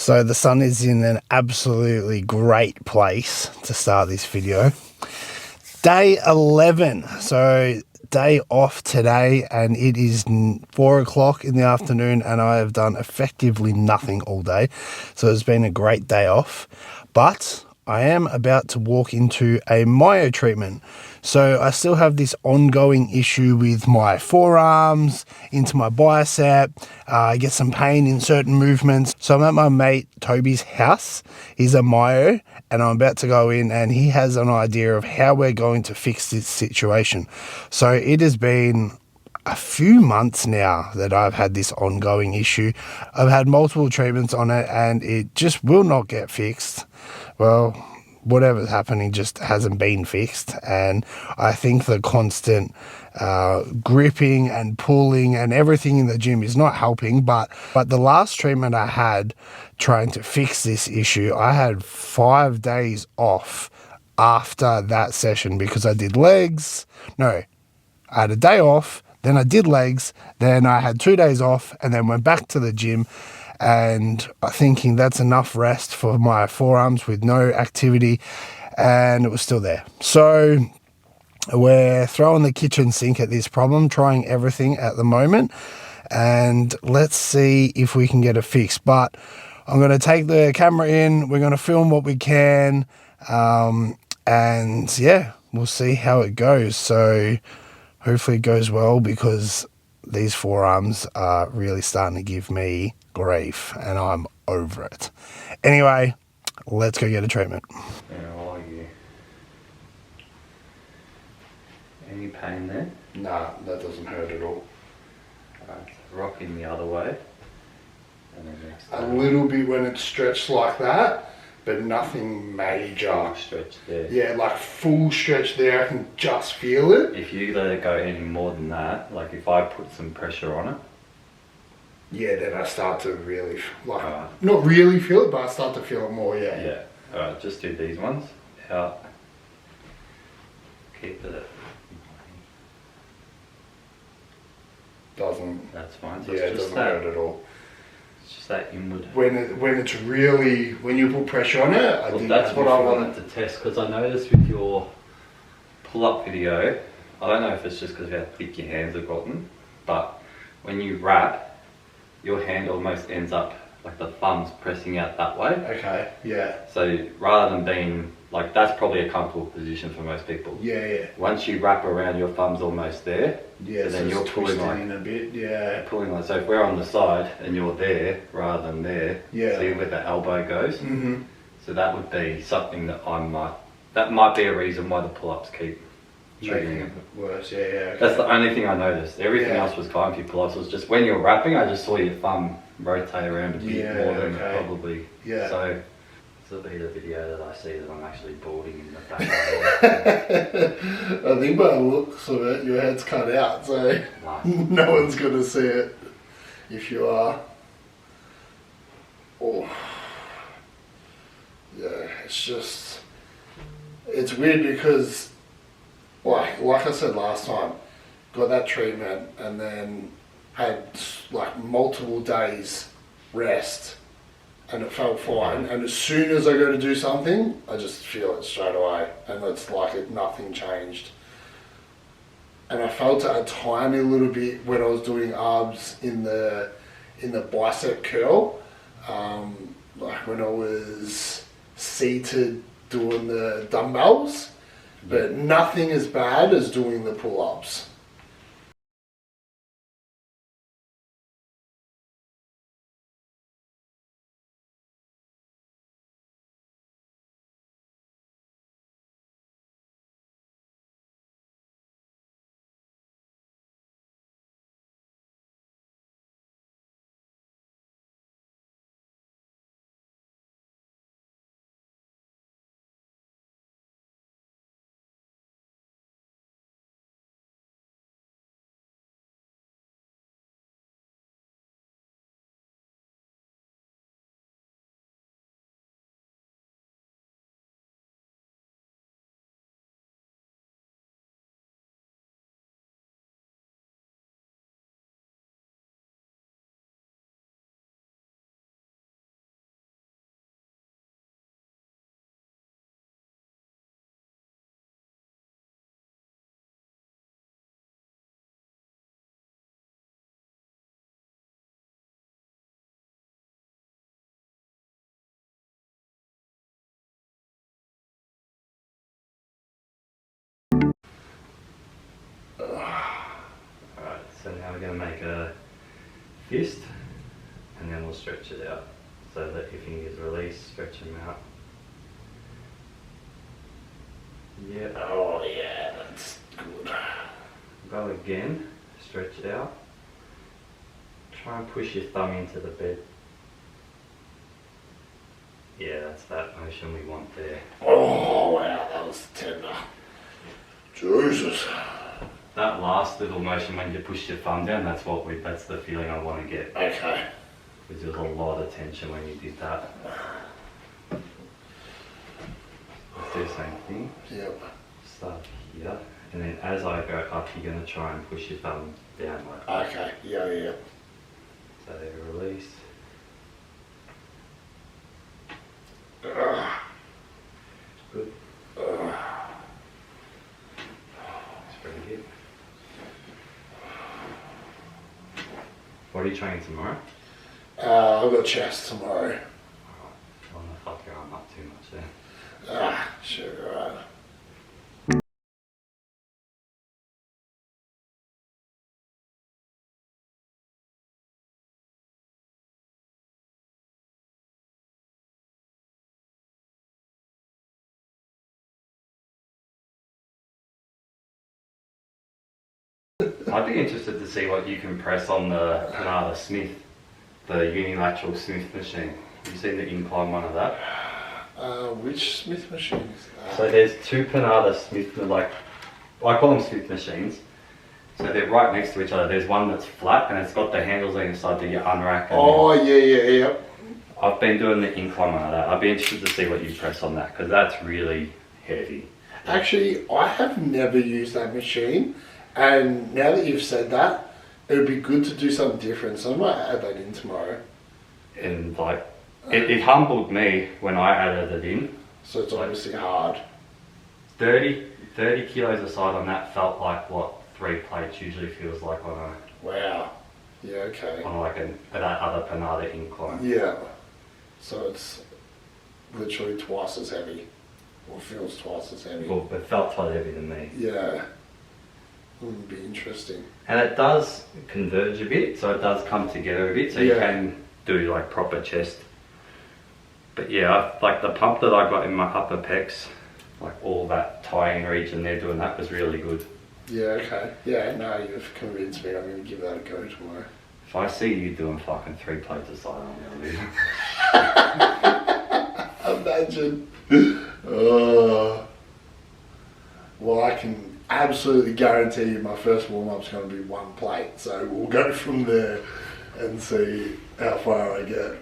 So the sun is in an absolutely great place to start this video. Day 11, so day off today, and it is 4 o'clock in the afternoon, and I have done effectively nothing all day. So it's been a great day off, but I am about to walk into a Myo treatment. So I still have this ongoing issue with my forearms, into my bicep. I get some pain in certain movements. So I'm at my mate Toby's house. He's a Myo, and I'm about to go in, and he has an idea of how we're going to fix this situation. So it has been a few months now that I've had this ongoing issue. I've had multiple treatments on it, and it just will not get fixed. Well, whatever's happening just hasn't been fixed, and I think the constant gripping and pulling and everything in the gym is not helping. But the last treatment I had trying to fix this issue, I had 5 days off after that session because I did legs. No, I had a day off, then I did legs, then I had 2 days off, and then went back to the gym. And I'm thinking that's enough rest for my forearms with no activity, and it was still there. So we're throwing the kitchen sink at this problem, trying everything at the moment, and let's see if we can get it fixed. But I'm going to take the camera in, we're going to film what we can, and yeah, we'll see how it goes. So hopefully it goes well, because these forearms are really starting to give me grief, and I'm over it. Anyway, let's go get a treatment. How are you? Any pain there? Nah, that doesn't hurt at all. Alright, rocking the other way. And then next A time. little bit when it's stretched like that, but nothing major. Stretch there. Yeah, like full stretch there, I can just feel it. If you let it go any more than that, like if I put some pressure on it. Yeah, then I start to really, like, Alright. not really feel it, but I start to feel it more, yeah. Yeah. Alright, just do these ones. Out. Keep it. Doesn't. That's fine. So Yeah, it it's just doesn't that. hurt at all. It's just that inward. When it's really, when you put pressure on it, I think That's what I wanted to test, because I noticed with your pull-up video, I don't know if it's just because of how thick your hands have gotten, but when you wrap, your hand almost ends up like the thumb's pressing out that way. Okay, yeah. So rather than being like, that's probably a comfortable position for most people. Yeah, yeah. Once you wrap around, your thumb's almost there. Yeah, so then it's you're pulling like in a bit, yeah. pulling like, so if we're on the side and you're there rather than there, Yeah. see where the elbow goes. Mm-hmm. So that would be something that that might be a reason why the pull-ups keep treating Making it. it worse, yeah, yeah. Okay. That's the only thing I noticed. Everything Yeah. else was fine for your pull-ups. It was just when you're wrapping, I just saw your thumb rotate around a bit more than probably. Yeah. So this will be the video that I see that I'm actually balding in the back of my head. I think by the looks of it, your head's cut out, so no one's going to see it if you are. Oh. Yeah, it's just, it's weird because, like I said last time, got that treatment and then had like multiple days rest, and it felt fine, and as soon as I go to do something, I just feel it straight away, and it's like nothing changed. And I felt it a tiny little bit when I was doing abs in the bicep curl, like when I was seated doing the dumbbells, but nothing as bad as doing the pull-ups. going to make a fist, and then we'll stretch it out. So let your fingers release, stretch them out. Yeah. Oh yeah, that's good. Go again, stretch it out. Try and push your thumb into the bed. Yeah, that's that motion we want there. Oh wow, that was tender. Jesus. That last little motion when you push your thumb down, that's the feeling I want to get. Okay. Because there's a lot of tension when you did that. Let's do the same thing. Yep. Start here, and then as I go up, you're going to try and push your thumb down like that. Okay, yeah. So there, release. Good. It's pretty good. What are you training tomorrow? I've got chest tomorrow. Alright, I want to fuck your arm up too much there. Sure, alright. I'd be interested to see what you can press on the Panada Smith, the unilateral Smith machine. Have you seen the incline one of that? Which Smith machine is that? So there's two Panada Smith, like, I call them Smith machines. So they're right next to each other. There's one that's flat and it's got the handles on the side that you unrack. And Yeah. I've been doing the incline one of that. I'd be interested to see what you press on that, because that's really heavy. Actually, I have never used that machine, and now that you've said that, it would be good to do something different, so I might add that in tomorrow. And like, it humbled me when I added it in. So it's obviously hard. 30 kilos a side on that felt like what 3 plates usually feels like on a... Wow. Yeah, okay. On like that other Panada incline. Yeah. So it's literally twice as heavy, or feels twice as heavy. Well, it felt quite heavy than me. Yeah. Would be interesting. And it does converge a bit, so it does come together a bit, so you can do like proper chest. But yeah, like the pump that I got in my upper pecs, like all that tying region there, doing that was really good. Yeah, okay. Yeah, no, you've convinced me. I'm going to give that a go tomorrow. If I see you doing fucking 3 plates a side, I'm going to lose. Imagine. Well, I can absolutely guarantee you my first warm-up's going to be 1 plate, so we'll go from there and see how far I get.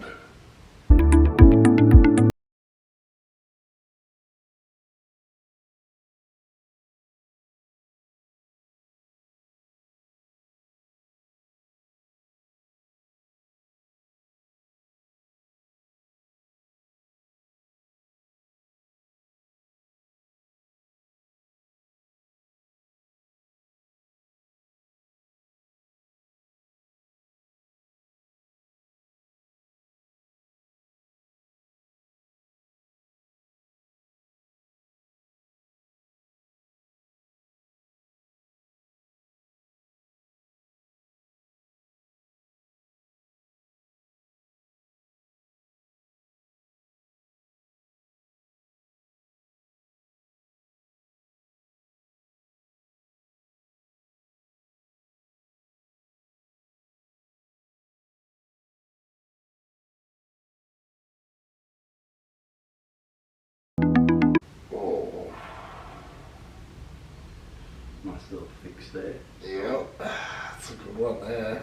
Nice little fix there. Yep, that's a good one there.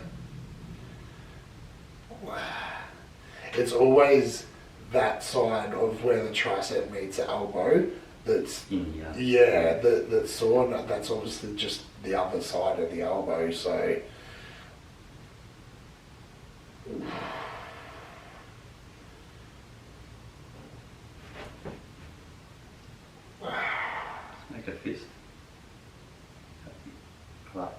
It's always that side of where the tricep meets the elbow that's that's sore. That's obviously just the other side of the elbow, so Make a fist. Right.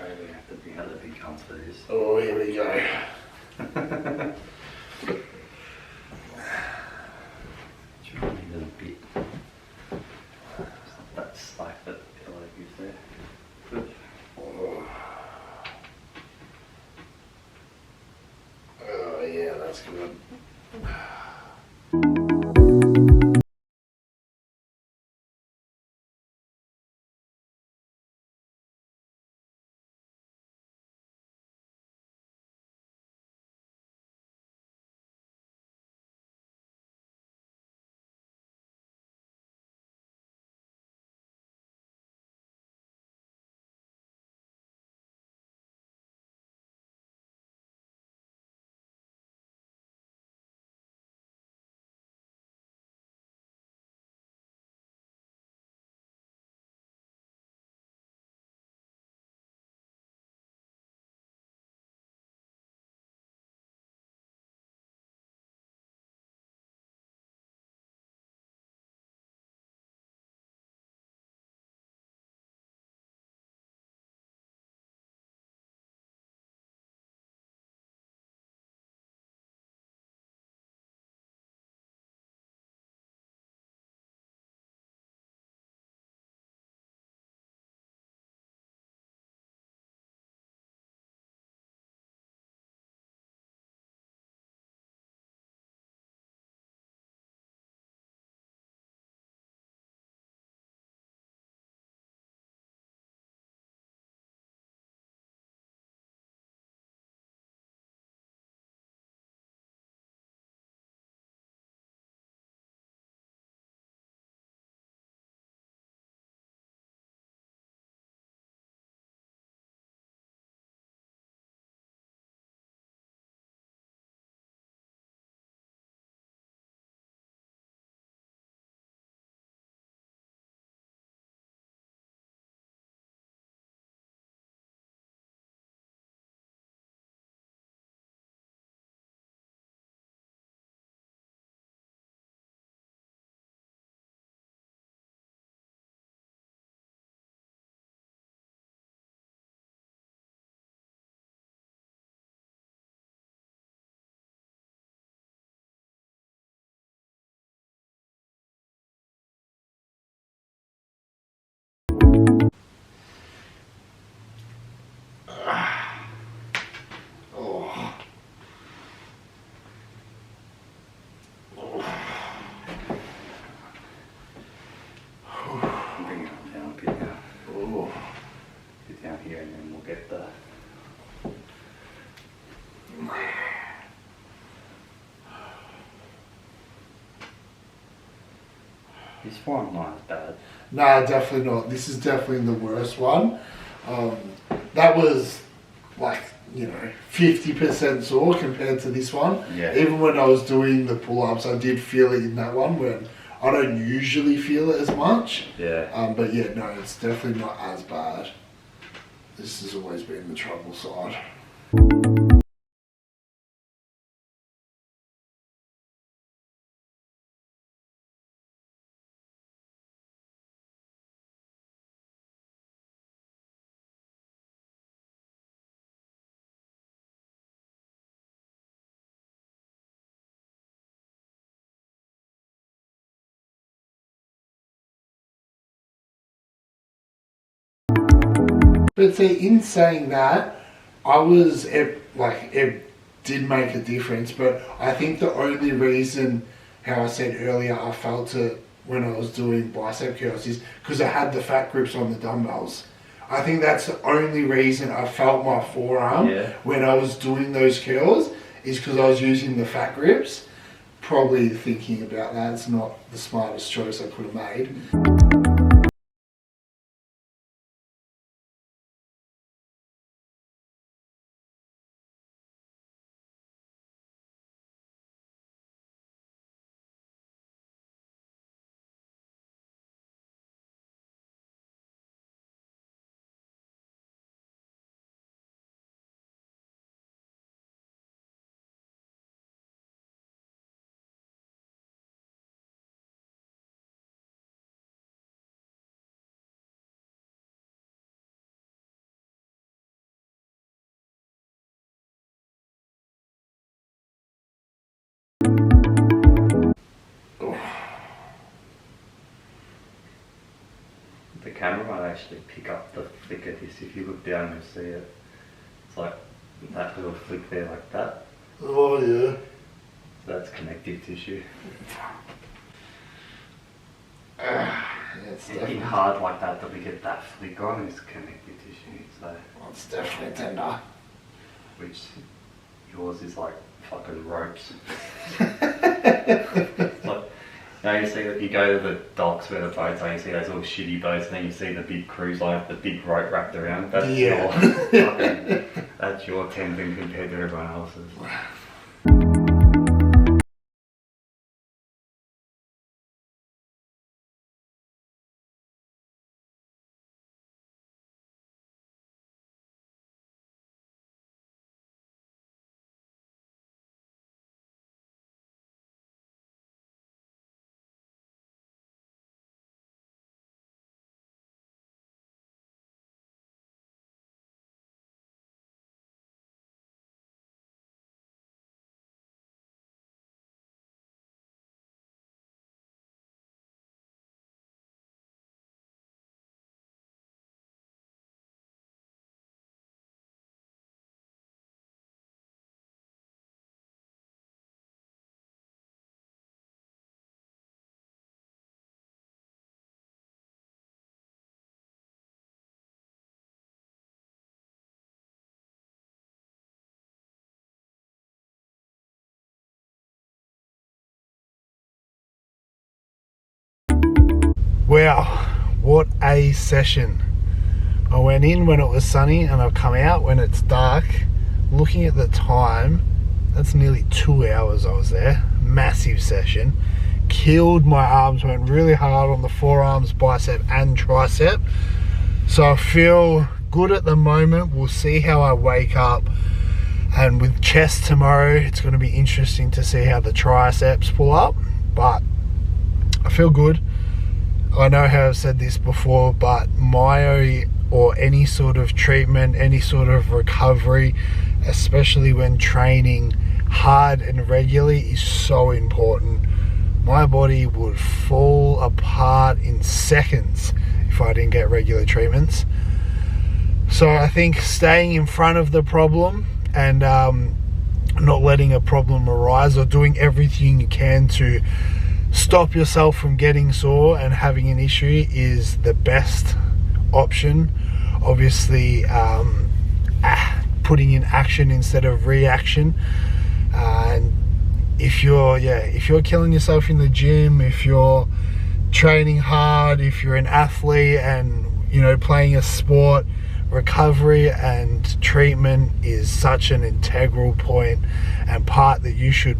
Really have to bring out the big guns for this. oh, here we go. Try and leave it a bit. That slack that the elbow gives there. that's good. Bring it down a bit now. Oh. Get down here and then we'll get the... This one not as bad. Nah, definitely not. This is definitely the worst one. That was like, 50% sore compared to this one. Yeah. Even when I was doing the pull-ups, I did feel it in that one when I don't usually feel it as much. Yeah. But yeah, no, it's definitely not as bad. This has always been the trouble side. But see, in saying that, it did make a difference, but I think the only reason, how I said earlier, I felt it when I was doing bicep curls is because I had the fat grips on the dumbbells. I think that's the only reason I felt my forearm when I was doing those curls, is because I was using the fat grips. Probably thinking about that, it's not the smartest choice I could have made. The camera might actually pick up the flick of this. If you look down, you'll see it. It's like that little flick there, like that. Oh yeah. That's connective tissue. It's Anything hard like that we get that flick on is connective tissue. So it's definitely tender. which yours is like fucking ropes. Like, you see that you go to the docks where the boats are, you see those little shitty boats, and then you see the big cruise line with the big rope wrapped around. That's your fucking, that's your tendon compared to everyone else's. Wow, what a session. I went in when it was sunny and I've come out when it's dark. Looking at the time, that's nearly 2 hours I was there. Massive session. Killed my arms, went really hard on the forearms, bicep and tricep. So I feel good at the moment. We'll see how I wake up. And with chest tomorrow, it's going to be interesting to see how the triceps pull up. But I feel good. I know how I've said this before, but myo or any sort of treatment, any sort of recovery, especially when training hard and regularly, is so important. My body would fall apart in seconds if I didn't get regular treatments. So I think staying in front of the problem and not letting a problem arise, or doing everything you can to stop yourself from getting sore and having an issue, is the best option. Obviously, putting in action instead of reaction. And if you're killing yourself in the gym, if you're training hard, if you're an athlete and playing a sport, recovery and treatment is such an integral point and part that you should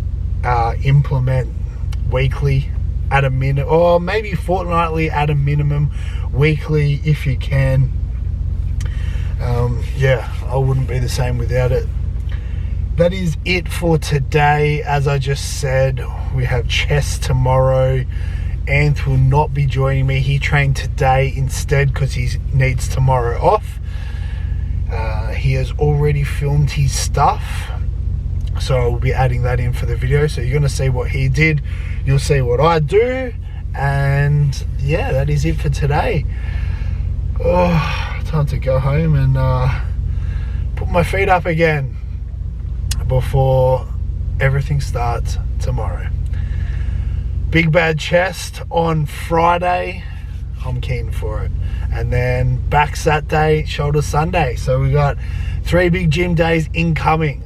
implement weekly at a minimum, or maybe fortnightly at a minimum, weekly if you can. I wouldn't be the same without it. That is it for today. As I just said, we have chest tomorrow. Anth will not be joining me. He trained today instead because he needs tomorrow off. He has already filmed his stuff, so I will be adding that in for the video. So you're going to see what he did, you'll see what I do, and yeah, that is it for today. Time to go home and put my feet up again before everything starts tomorrow. Big bad chest on Friday. I'm keen for it. And then back Saturday, shoulder Sunday. So we got 3 big gym days incoming.